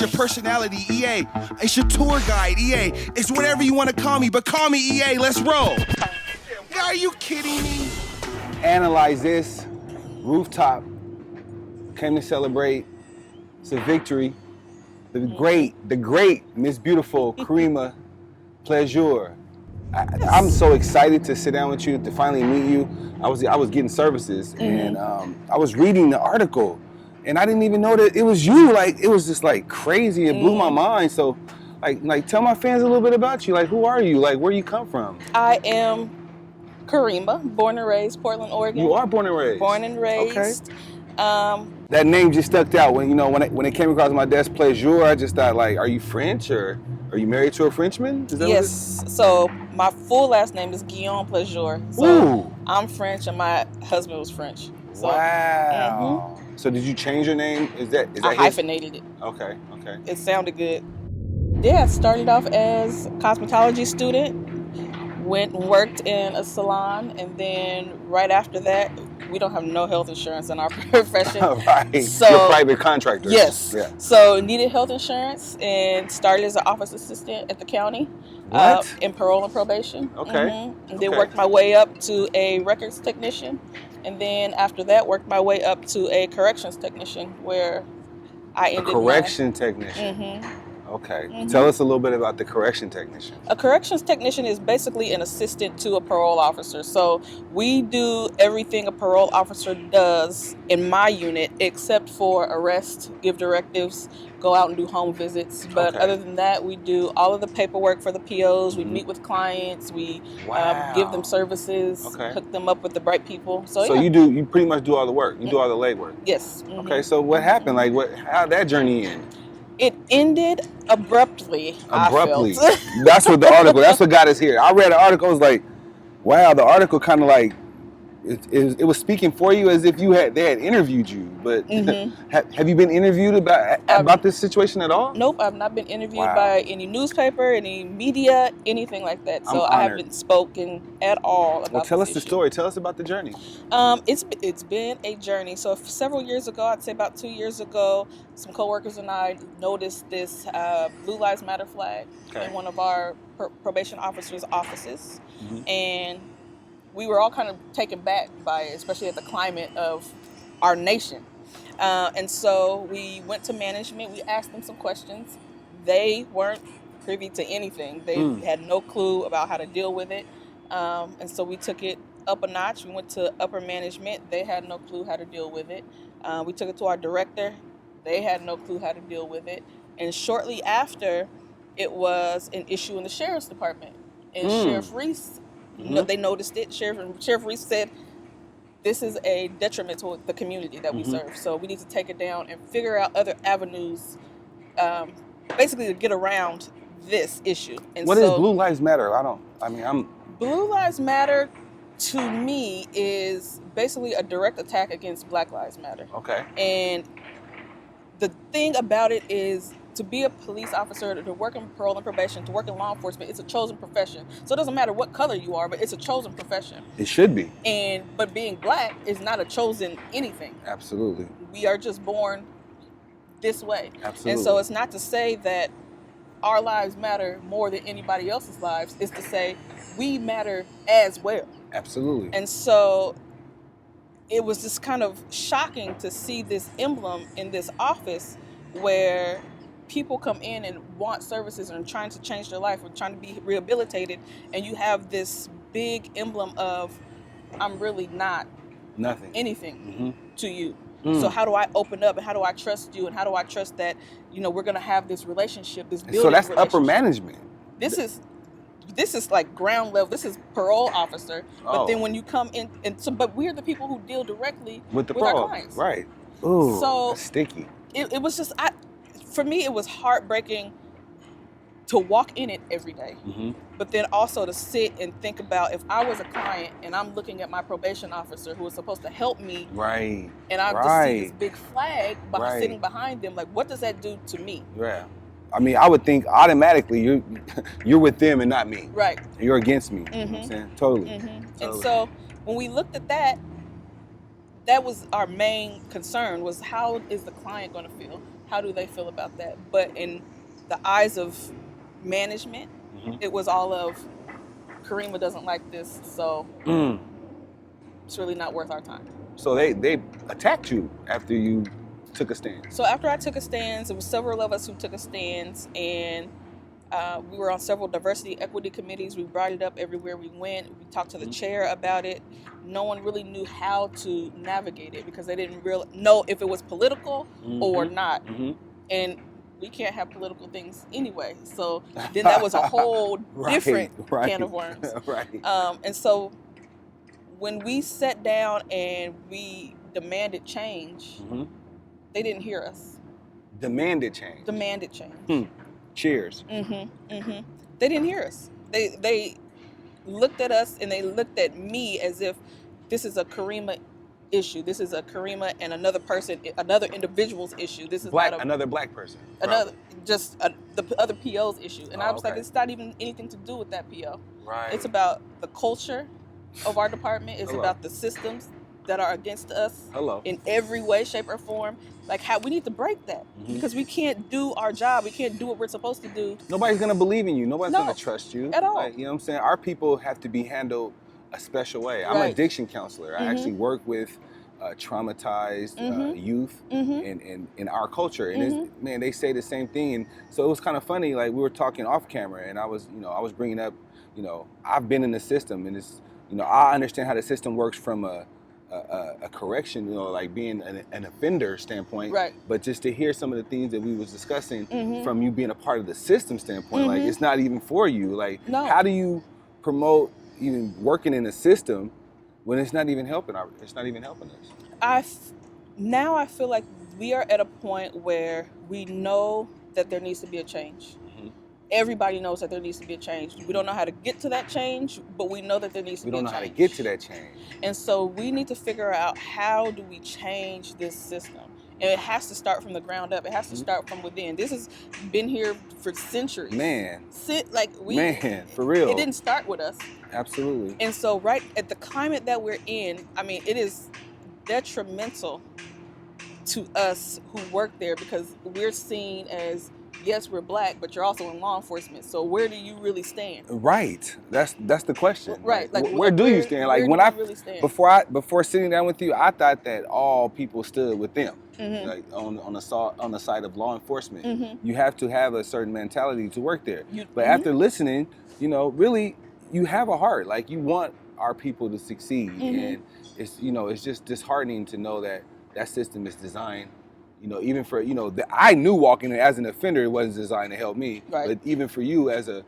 It's your personality, EA. It's your tour guide, EA. It's whatever you want to call me, but call me EA. Let's roll. Are you kidding me? Analyzethis, rooftop, came to celebrate. It's a victory. The great Miss Beautiful Karima, Pledgure. I'm so excited to sit down with you, to finally meet you. I was getting services, and I was reading the article, and I didn't even know that it was you. Like, it was just like crazy. It blew my mind. So, like, tell my fans a little bit about you. Like, who are you? Like, where you come from? I am Karima, born and raised Portland, Oregon. You are born and raised. Born and raised. Okay. That name just stuck out when when it came across my desk, Pledgure. I just thought, like, are you French, or are you married to a Frenchman? Is that yes. So my full last name is Guillaume Pledgure. So ooh. I'm French, and my husband was French. So, wow. So did you change your name? Is that I hyphenated it. Okay. Okay. It sounded good. Yeah, I started off as a cosmetology student. Went and worked in a salon, and then right after that, we don't have no health insurance in our profession. Right. So, you're private contractors. Yes. Yeah. So needed health insurance and started as an office assistant at the county. In parole and probation. Okay. And then worked my way up to a records technician. And then after that, worked my way up to a corrections technician, where I ended correction technician. Okay. Tell us a little bit about the correction technician. A corrections technician is basically an assistant to a parole officer. So we do everything a parole officer does in my unit, except for arrest, give directives, go out and do home visits. But other than that, we do all of the paperwork for the POs. We meet with clients. We give them services, hook them up with the right people. So yeah. you pretty much do all the work. You do all the legwork. Yes. Okay. So what happened? Like, how'd that journey end? It ended abruptly. Abruptly. I felt. That's what the article. That's what got us here. I read the article. I was like, wow. The article kind of like it was speaking for you, as if they had interviewed you. But have you been interviewed about this situation at all? Nope, I've not been interviewed by any newspaper, any media, anything like that. So I haven't spoken at all about. Well, tell us issue. the story. Tell us about the journey. It's been a journey. So several years ago, I'd say about 2 years ago, some coworkers and I noticed this Blue Lives Matter flag in one of our probation officers' offices, and we were all kind of taken back by it, especially at the climate of our nation. And so we went to management. We asked them some questions. They weren't privy to anything. They had no clue about how to deal with it. And so we took it up a notch. We went to upper management. They had no clue how to deal with it. We took it to our director. They had no clue how to deal with it. And shortly after, it was an issue in the sheriff's department. And Sheriff Reese, they noticed it. Sheriff Reese said, this is a detriment to the community that we serve. So we need to take it down and figure out other avenues, basically to get around this issue. And what is Blue Lives Matter? Blue Lives Matter, to me, is basically a direct attack against Black Lives Matter. Okay. And the thing about it is, to be a police officer, to work in parole and probation, to work in law enforcement, it's a chosen profession. So it doesn't matter what color you are, but it's a chosen profession. It should be. But being Black is not a chosen anything. Absolutely. We are just born this way. Absolutely. And so it's not to say that our lives matter more than anybody else's lives. It's to say we matter as well. Absolutely. And so it was just kind of shocking to see this emblem in this office where people come in and want services and are trying to change their life or trying to be rehabilitated, and you have this big emblem of, I'm really not anything to you. So how do I open up, and how do I trust you, and how do I trust that, we're going to have this relationship, this building relationship. So that's upper management. This is like ground level. This is parole officer. But then when you come in, but we're the people who deal directly with our clients. Right. Ooh, so that's sticky. It was just, for me, it was heartbreaking to walk in it every day. But then also to sit and think about, if I was a client and I'm looking at my probation officer who is supposed to help me, right, and I just see this big flag sitting behind them, like, what does that do to me? Yeah. I mean, I would think automatically you're with them and not me. Right. You're against me. You know what I'm saying? Totally. And so when we looked at that, that was our main concern, was how is the client going to feel? how do they feel about that? But in the eyes of management, it was all of Karima doesn't like this, so it's really not worth our time. So they attacked you after you took a stand. So after I took a stand, there were several of us who took a stand, and we were on several diversity equity committees. We brought it up everywhere we went. We talked to the chair about it. No one really knew how to navigate it because they didn't really know if it was political or not. And we can't have political things anyway. So then that was a whole different can of worms. And so when we sat down and we demanded change, they didn't hear us. Demanded change. Demanded change. Cheers. They didn't hear us. They looked at us and they looked at me as if this is a Karima issue. This is a Karima and another person, another individual's issue. This is not another black person. Another the other PO's issue. And I was like, it's not even anything to do with that PO. Right. It's about the culture of our department. It's about the systems that are against us in every way, shape, or form. Like how we need to break that because we can't do our job. We can't do what we're supposed to do. Nobody's gonna believe in you. Nobody's gonna trust you at all. Like, you know what I'm saying? Our people have to be handled a special way. I'm an addiction counselor. I actually work with traumatized youth in our culture, and man, they say the same thing. And so it was kind of funny. Like we were talking off camera, and I was bringing up, I've been in the system, and it's, I understand how the system works from a correction, like being an offender standpoint. Right. But just to hear some of the things that we was discussing from you being a part of the system standpoint, like it's not even for you. Like, how do you promote even working in a system when it's not even helping us? Now I feel like we are at a point where we know that there needs to be a change. Everybody knows that there needs to be a change. We don't know how to get to that change, but we know that there needs to be a change. We don't know how to get to that change. And so we need to figure out how do we change this system. And it has to start from the ground up. It has to start from within. This has been here for centuries. Man. For real. It didn't start with us. Absolutely. And so right at the climate that we're in, I mean, it is detrimental to us who work there because we're seen as, yes, we're black, but you're also in law enforcement. So where do you really stand? Right. That's the question. Right. Like where do you stand? Like when really stand? Before sitting down with you, I thought that all people stood with them. Like on the side of law enforcement. You have to have a certain mentality to work there. But after listening, really you have a heart. Like you want our people to succeed. And it's just disheartening to know that system is designed, even for, I knew walking in as an offender, it wasn't designed to help me. Right. But even for you as a,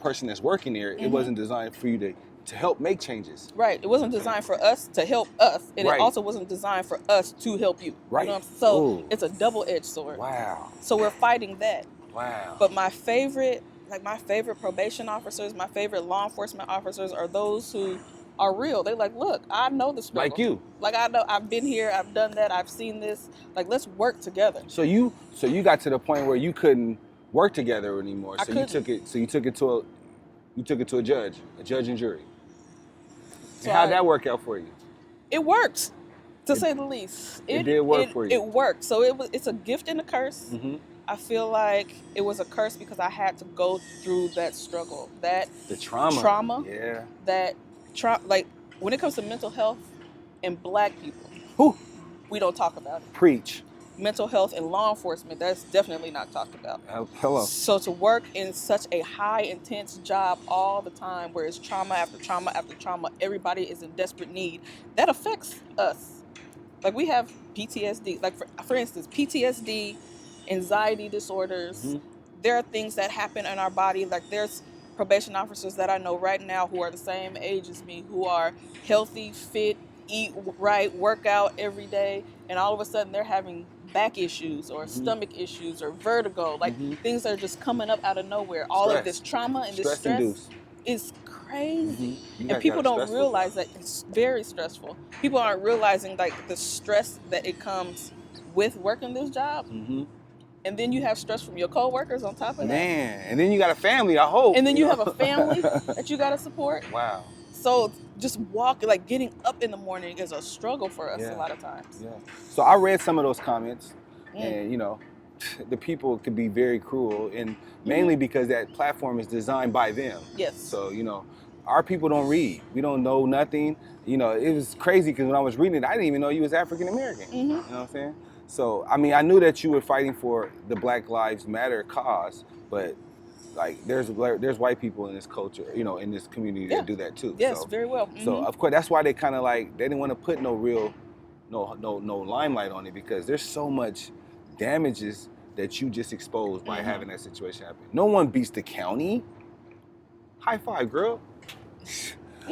person that's working there, it wasn't designed for you to help make changes. Right. It wasn't designed for us to help us. And it also wasn't designed for us to help you. Right. So it's a double-edged sword. Wow. So we're fighting that. Wow. But my favorite probation officers, my favorite law enforcement officers are those who are real. They're like, look, I know the struggle. Like you. Like I know, I've been here, I've done that, I've seen this. Like, let's work together. So you got to the point where you couldn't work together anymore. You took it to a judge and jury. So how'd that work out for you? It worked, to say the least. It did work for you. It worked. So it's a gift and a curse. I feel like it was a curse because I had to go through that struggle, the trauma. Yeah. Like when it comes to mental health and black people, we don't talk about it. Preach. Mental health and law enforcement, that's definitely not talked about. Hello. So to work in such a high intense job all the time where it's trauma after trauma after trauma, everybody is in desperate need, that affects us. Like we have PTSD, like for instance, PTSD, anxiety disorders. There are things that happen in our body. Like there's probation officers that I know right now who are the same age as me, who are healthy, fit, eat right, work out every day, and all of a sudden they're having back issues or stomach issues or vertigo. Like things are just coming up out of nowhere. All of this trauma and this stress is crazy. And people don't realize that it's very stressful. People aren't realizing like the stress that it comes with working this job. And then you have stress from your coworkers on top of that. Man, and then you got a family, I hope. And then you have a family that you got to support. Wow. So just getting up in the morning is a struggle for us a lot of times. Yeah. So I read some of those comments, and the people could be very cruel, and mainly because that platform is designed by them. Yes. So, you know, our people don't read. We don't know nothing. You know, it was crazy because when I was reading it, I didn't even know you was African American. You know what I'm saying? So, I mean, I knew that you were fighting for the Black Lives Matter cause, but like there's white people in this culture, you know, in this community that do that too. Yes, so, very well. So of course that's why they kind of like they didn't want to put no limelight on it, because there's so much damages that you just exposed by having that situation happen. No one beats the county. High five, girl.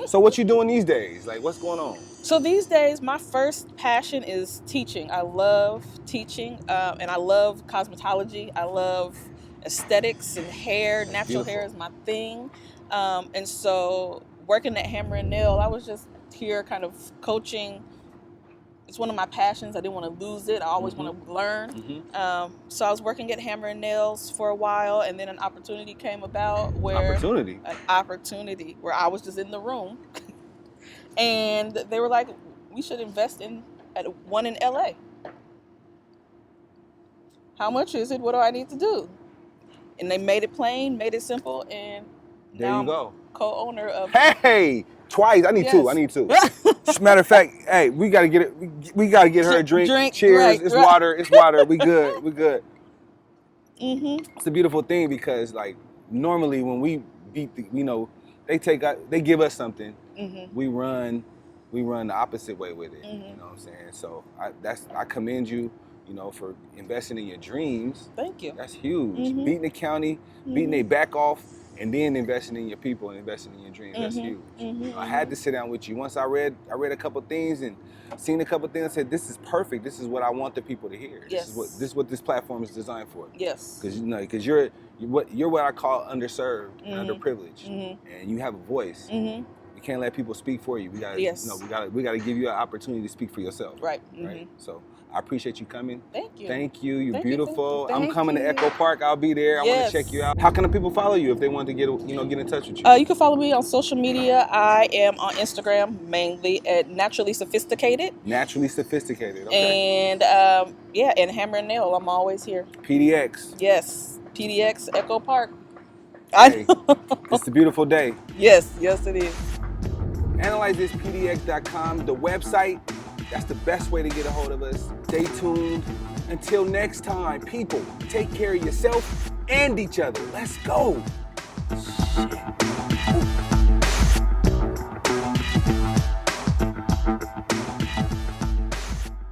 So what you doing these days? Like, what's going on? So these days, my first passion is teaching. I love teaching, and I love cosmetology. I love aesthetics and hair. Natural hair is my thing. And so working at Hammer and Nail, I was just here kind of coaching. It's one of my passions. I didn't want to lose it. I always want to learn. So I was working at Hammer and Nails for a while, and then an opportunity came about where an opportunity where I was just in the room, and they were like, "We should invest in one in LA. How much is it? What do I need to do?" And they made it plain, made it simple, and there now you go. I'm co-owner of. Hey. Twice. I need two. As a matter of fact, hey, we gotta get it. We gotta get her a drink. Cheers. Right, it's water. It's water. We good. We good. Mm-hmm. It's a beautiful thing because, like, normally when we beat the, you know, they give us something. We run the opposite way with it. You know what I'm saying? So I commend you, you know, for investing in your dreams. Thank you. That's huge. Beating the county, beating their back off, and then investing in your people and investing in your dreams. That's huge. I had to sit down with you. Once I read a couple things and seen a couple things, I said, this is perfect. This is what I want the people to hear. Yes. This is what this platform is designed for. Yes. Because you're what I call underserved and underprivileged, and you have a voice. You can't let people speak for you. We gotta give you an opportunity to speak for yourself. Right. Right. So I appreciate you coming. Thank you. Thank you. You're Thank beautiful. you. I'm coming to Echo Park. I'll be there. I want to check you out. How can the people follow you if they want to get in touch with you? You can follow me on social media. I am on Instagram mainly at Naturally Sophisticated. Naturally Sophisticated. Okay. And and Hammer and Nail. I'm always here. PDX. Yes. PDX Echo Park. Hey, it's a beautiful day. Yes. Yes, it is. Analyzethis.pdx.com, the website. That's the best way to get a hold of us. Stay tuned. Until next time, people, take care of yourself and each other. Let's go. Shit.